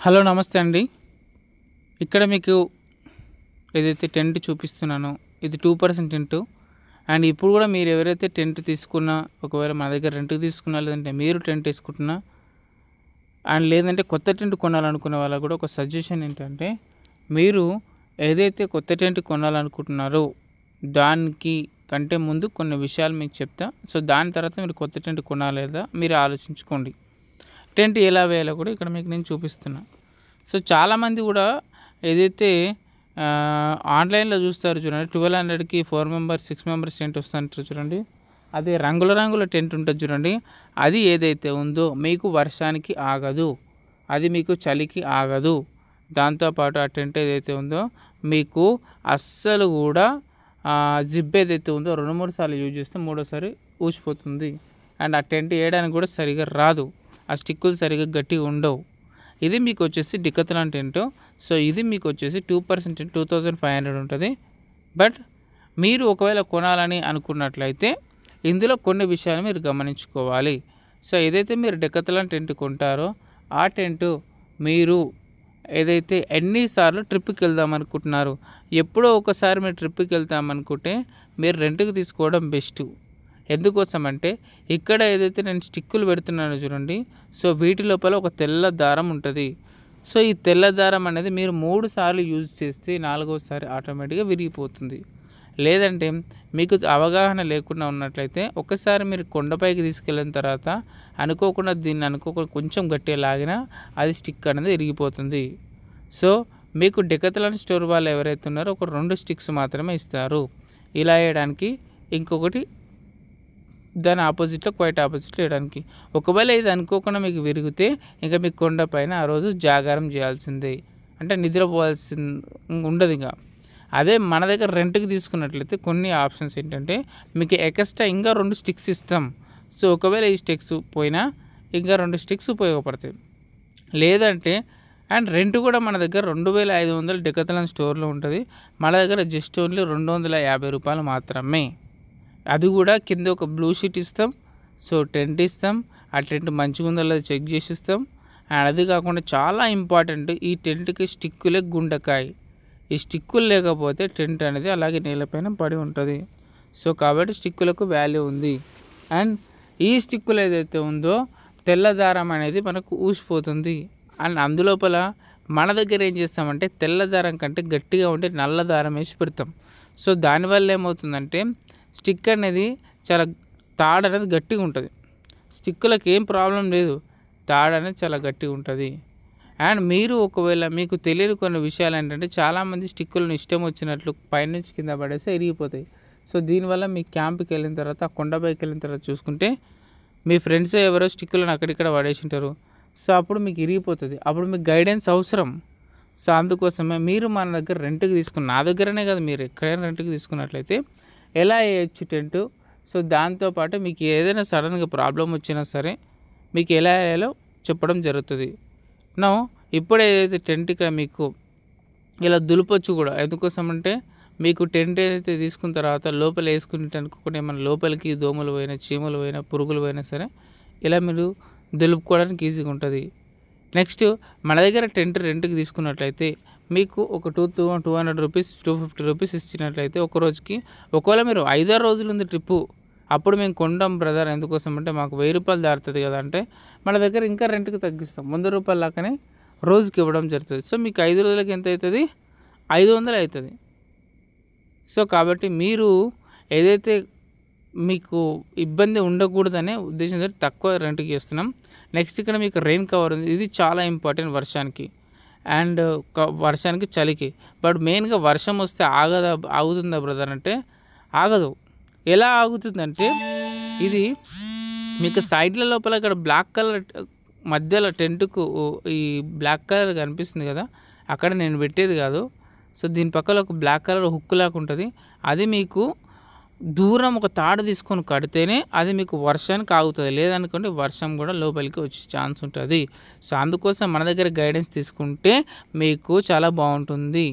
Hello నమస్తే అండి. ఇక్కడ మీకు ఏదైతే టెంట్ చూపిస్తున్నానో ఇది 2% టెంట్. అండ్ ఇప్పుడు కూడా మీరు ఎవరైతే టెంట్ తీసుకున్నా, ఒకవేళ మన దగ్గర రెంట్‌కి తీసుకున్నా, లేదంటే మీరు టెంట్ వేసుకుంటున్నా అండ్ లేదంటే కొత్త టెంట్ కొనాలనుకునే వాళ్ళకి కూడా ఒక సజెషన్ ఏంటంటే, మీరు ఏదైతే కొత్త టెంట్ కొనాలనుకుంటున్నారో దానికి కంటే ముందు కొన్ని విషయాలు మీకు చెప్తా. సో దాని తర్వాత మీరు కొత్త టెంట్ కొనాలా లేదా మీరు ఆలోచించుకోండి. టెంట్ ఎలా వేయాలో కూడా ఇక్కడ మీకు నేను చూపిస్తున్నా. సో చాలామంది కూడా ఏదైతే ఆన్లైన్లో చూస్తారు చూడండి, 1200కి 4 మెంబర్స్ 6 మెంబర్స్ టెంట్ వస్తుంటారు చూడండి. అదే రంగుల రంగుల టెంట్ ఉంటుంది చూడండి, అది ఏదైతే ఉందో మీకు వర్షానికి ఆగదు, అది మీకు చలికి ఆగదు. దాంతోపాటు ఆ టెంట్ ఏదైతే ఉందో మీకు అస్సలు కూడా జిప్ ఏదైతే ఉందో 2-3 సార్లు యూజ్ చేస్తే మూడోసారి ఊసిపోతుంది. అండ్ ఆ టెంట్ వేయడానికి కూడా సరిగా రాదు, ఆ స్టిక్కులు సరిగా గట్టిగా ఉండవు. ఇది మీకు వచ్చేసి డికథలాన్ టెంట్. సో ఇది మీకు వచ్చేసి 2% టెంట్ 2500 ఉంటుంది. బట్ మీరు ఒకవేళ కొనాలని అనుకున్నట్లయితే ఇందులో కొన్ని విషయాలు మీరు గమనించుకోవాలి. సో ఏదైతే మీరు డికథలాన్ టెంట్ కొంటారో ఆ టెంట్ మీరు ఏదైతే ఎన్నిసార్లు ట్రిప్కి వెళ్దాం అనుకుంటున్నారు, ఎప్పుడో ఒకసారి మీరు ట్రిప్కి వెళ్తామనుకుంటే మీరు రెంట్కి తీసుకోవడం బెస్ట్. ఎందుకోసం అంటే ఇక్కడ ఏదైతే నేను స్టిక్కులు పెడుతున్నానో చూడండి, సో వీటి లోపల ఒక తెల్ల దారం ఉంటుంది. సో ఈ తెల్ల దారం అనేది మీరు 3 సార్లు యూజ్ చేస్తే 4వసారి ఆటోమేటిక్గా విరిగిపోతుంది. లేదంటే మీకు అవగాహన లేకుండా ఉన్నట్లయితే ఒకసారి మీరు కొండపైకి తీసుకెళ్ళిన తర్వాత అనుకోకుండా కొంచెం గట్టిగా లాగినా అది స్టిక్ అనేది విరిగిపోతుంది. సో మీకు డికథలాన్ స్టోర్ వాళ్ళు ఎవరైతే ఉన్నారో ఒక 2 స్టిక్స్ మాత్రమే ఇస్తారు ఇలా వేయడానికి. ఇంకొకటి దాని ఆపోజిట్లో క్వైట్ ఆపోజిట్లో వేయడానికి. ఒకవేళ ఇది అనుకోకుండా మీకు విరిగితే ఇంకా మీకు కొండపైన ఆ రోజు జాగారం చేయాల్సిందే, అంటే నిద్రపోవాల్సి ఉండదు. ఇంకా అదే మన దగ్గర రెంట్కి తీసుకున్నట్లయితే కొన్ని ఆప్షన్స్ ఏంటంటే మీకు ఎక్స్ట్రా ఇంకా 2 స్టిక్స్ ఇస్తాం. సో ఒకవేళ ఈ స్టిక్స్ పోయినా ఇంకా 2 స్టిక్స్ ఉపయోగపడతాయి. లేదంటే అండ్ రెంట్ కూడా మన దగ్గర 2500 డికథలాన్ స్టోర్లో ఉంటుంది. మన దగ్గర జస్ట్ ఓన్లీ 250 రూపాయలు మాత్రమే. అది కూడా కింద ఒక బ్లూ షీట్ ఇస్తాం. సో టెంట్ ఇస్తాం, ఆ టెంట్ మంచిగా ఉందో లేదో చెక్ చేసి ఇస్తాం. అండ్ అది కాకుండా చాలా ఇంపార్టెంట్, ఈ టెంట్కి స్టిక్కులే గుండకాయ. ఈ స్టిక్కులు లేకపోతే టెంట్ అనేది అలాగే నేలపైన పడి ఉంటుంది. సో కాబట్టి స్టిక్కులకు వాల్యూ ఉంది. అండ్ ఈ స్టిక్కులు ఏదైతే ఉందో తెల్ల దారం అనేది మనకు ఊసిపోతుంది. అండ్ అందులోపల మన దగ్గర ఏం చేస్తామంటే తెల్ల దారం కంటే గట్టిగా ఉంటే నల్ల దారం వేసి పెడతాం. సో దానివల్ల ఏమవుతుందంటే స్టిక్ అనేది చాలా తాడు అనేది గట్టిగా ఉంటుంది. స్టిక్కులకు ఏం ప్రాబ్లం లేదు, తాడు అనేది చాలా గట్టిగా ఉంటుంది. అండ్ మీరు ఒకవేళ మీకు తెలియని కొన్ని విషయాలు ఏంటంటే చాలామంది స్టిక్కులను ఇష్టం వచ్చినట్లు పైనుంచి కింద పడేస్తే ఇరిగిపోతాయి. సో దీనివల్ల మీ క్యాంప్కి వెళ్ళిన తర్వాత, ఆ కొండపైకి వెళ్ళిన తర్వాత చూసుకుంటే మీ ఫ్రెండ్స్ ఎవరో స్టిక్కులను అక్కడిక్కడ పడేసి ఉంటారు. సో అప్పుడు మీకు ఇరిగిపోతుంది, అప్పుడు మీకు గైడెన్స్ అవసరం. సో అందుకోసమే మీరు మన దగ్గర రెంట్కి తీసుకున్న, నా దగ్గరనే కదా మీరు ఎక్కడైనా రెంట్కి తీసుకున్నట్లయితే ఎలా వేయచ్చు టెంట్. సో దాంతోపాటు మీకు ఏదైనా సడన్గా ప్రాబ్లం వచ్చినా సరే మీకు ఎలా వేయాలో చెప్పడం జరుగుతుంది. నో ఇప్పుడు ఏదైతే టెంట్ ఇక్కడ మీకు ఇలా దులపొచ్చు కూడా. ఎందుకోసం అంటే మీకు టెంట్ ఏదైతే తీసుకున్న తర్వాత లోపల వేసుకునేట అనుకోకుండా ఏమైనా లోపలికి దోమలు పోయినా, చీమలు పోయినా, పురుగులు పోయినా సరే ఇలా మీరు దులుపుకోవడానికి ఈజీగా ఉంటుంది. నెక్స్ట్ మన దగ్గర టెంట్ రెంట్కి తీసుకున్నట్లయితే మీకు ఒక 200 రూపీస్ 250 రూపీస్ ఇచ్చినట్లయితే ఒక రోజుకి, ఒకవేళ మీరు 5-6 రోజులు ఉంది ట్రిప్పు, అప్పుడు మేము కొంటాం బ్రదర్. ఎందుకోసం అంటే మాకు 1000 రూపాయలు దాటుతుంది కదా అంటే మన దగ్గర ఇంకా రెంట్కి తగ్గిస్తాం, 100 రూపాయలు లాగానే రోజుకి ఇవ్వడం జరుగుతుంది. సో మీకు 5 రోజులకి ఎంత అవుతుంది, 500 అవుతుంది. సో కాబట్టి మీరు ఏదైతే మీకు ఇబ్బంది ఉండకూడదనే ఉద్దేశంతో తక్కువ రెంట్కి ఇస్తున్నాం. నెక్స్ట్ ఇక్కడ మీకు రెయిన్ కవర్ ఉంది, ఇది చాలా ఇంపార్టెంట్ వర్షానికి అండ్ వర్షానికి చలికి. బట్ మెయిన్గా వర్షం వస్తే ఆగుతుందా బ్రదర్ అంటే ఆగదు. ఎలా ఆగుతుందంటే ఇది మీకు సైడ్ల లోపల ఇక్కడ బ్లాక్ కలర్ మధ్యలో టెంట్కు ఈ బ్లాక్ కలర్ కనిపిస్తుంది కదా, అక్కడ నేను పెట్టేది కాదు. సో దీని పక్కన ఒక బ్లాక్ కలర్ హుక్ లాగా ఉంటుంది, అది మీకు దూరం ఒక తాడు తీసుకొని కడితేనే అది మీకు వర్షానికి ఆగుతుంది. లేదనుకోండి వర్షం కూడా లోపలికి వచ్చే ఛాన్స్ ఉంటుంది. సో అందుకోసం మన దగ్గర గైడెన్స్ తీసుకుంటే మీకు చాలా బాగుంటుంది.